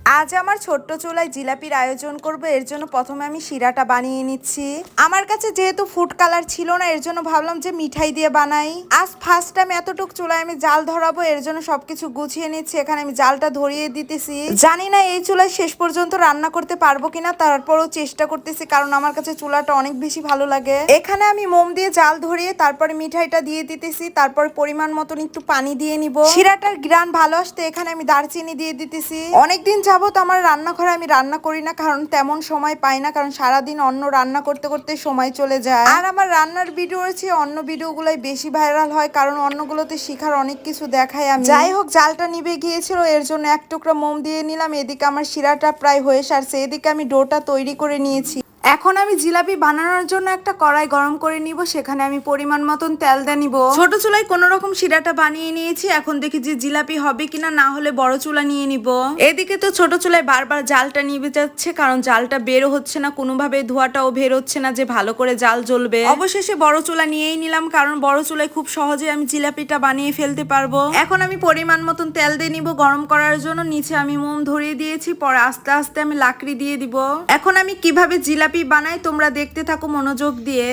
আজ আমার ছোট্ট চুলায় জিলাপির আয়োজন করব। এর জন্য প্রথমে আমি শিরাটা বানিয়ে নিচ্ছি। আমার কাছে যেহেতু ফুড কালার ছিল না, এর জন্য ভাবলাম যে মিঠাই দিয়ে বানাই। আজ ফার্স্ট টাইম এতটুক চুলায় আমি জাল ধরাবো, এর জন্য সবকিছু গুছিয়ে নিচ্ছি। এখানে আমি জালটা ধরিয়ে দিতেছি। জানি না এই চুলায় শেষ পর্যন্ত রান্না করতে পারবো কিনা, তারপরও চেষ্টা করতেছি, কারণ আমার কাছে চুলাটা অনেক বেশি ভালো লাগে। এখানে আমি মোম দিয়ে জাল ধরিয়ে তারপরে মিঠাইটা দিয়ে দিতেছি। তারপর পরিমাণ মতন একটু পানি দিয়ে নিব। শিরাটার গ্রান ভালো আসতে এখানে আমি দারচিনি দিয়ে দিতেছি। অনেকদিন যাবত আমার রান্নাঘরে আমি রান্না করি না, কারণ তেমন সময় পাই না, কারণ সারাদিন অন্য রান্না করতে করতে সময় চলে যায়। আর আমার রান্নার ভিডিও রয়েছে অন্য ভিডিওগুলোই বেশি ভাইরাল হয়, কারণ অন্যগুলোতে শিখার অনেক কিছু দেখায় আমি। যাই হোক, জালটা নিভে গিয়েছিল, এর জন্য এক টুকরা মোম দিয়ে নিলাম। এদিকে আমার শিরাটা প্রায় হয়ে সারছে, এদিকে আমি ডোটা তৈরি করে নিয়েছি। এখন আমি জিলাপি বানানোর জন্য একটা কড়াই গরম করে নিব। সেখানে আমি পরিমাণ মতন তেল দিয়ে নিব। ছোট চুলায় কোনো রকম শিরাটা বানিয়ে নিয়েছি। এখন দেখি যে জিলাপি হবে কিনা, না হলে বড় চুলা নিয়ে নিব। এদিকে তো ছোট চুলায় বারবার জালটা নিভে যাচ্ছে, কারণ জালটা বেরো হচ্ছে না, কোনোভাবে ধোঁয়াটাও বের হচ্ছে না যে ভালো করে জাল জ্বলবে। অবশেষে বড় চুলা নিয়েই নিলাম, কারণ বড় চুলায় খুব সহজে আমি জিলাপিটা বানিয়ে ফেলতে পারবো। এখন আমি পরিমাণ মতন তেল দিয়ে নিব গরম করার জন্য। নিচে আমি মোম ধরিয়ে দিয়েছি, পরে আস্তে আস্তে আমি লাকড়ি দিয়ে দিব। এখন আমি কিভাবে জিলাপি বানাই তোমরা দেখতে থাকো মনোযোগ দিয়ে।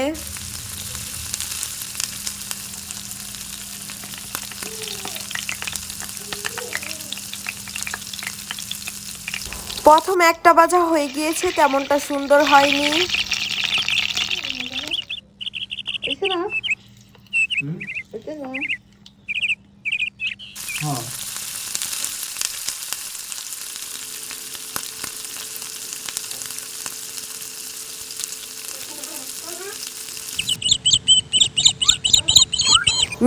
প্রথম একটা ভাজা হয়ে গিয়েছে, তেমনটা সুন্দর হয়নি।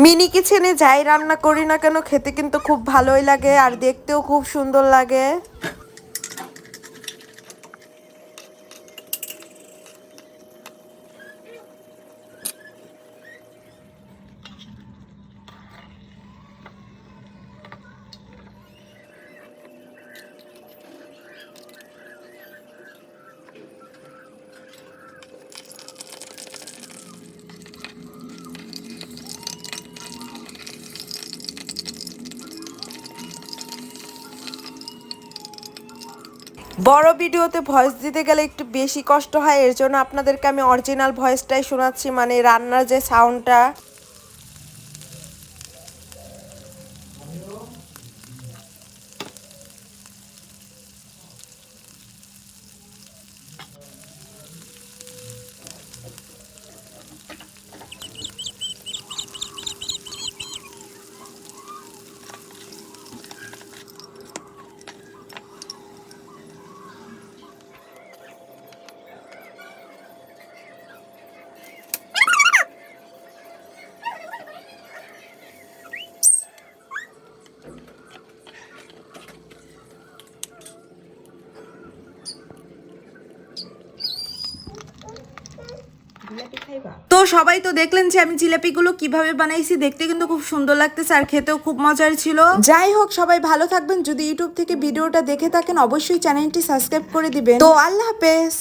মিনি কিচেনে যাই রান্না করি না কেন, খেতে কিন্তু খুব ভালোই লাগে আর দেখতেও খুব সুন্দর লাগে। বড় ভিডিওতে ভয়েস দিতে গেলে একটু বেশি কষ্ট হয়, এর জন্য আপনাদেরকে আমি অরিজিনাল ভয়েসটাই শোনাচ্ছি, মানে রান্নার যে সাউন্ডটা। তো সবাই তো দেখলেন যে আমি জিলাপিগুলো কিভাবে বানাইছি, দেখতে কিন্তু খুব সুন্দর লাগতেছে আর খেতেও খুব মজার ছিল। যাই হোক, সবাই ভালো থাকবেন। যদি ইউটিউব থেকে ভিডিওটা দেখে থাকেন, অবশ্যই চ্যানেলটি সাবস্ক্রাইব করে দিবেন। তো আল্লাহ হাফেজ।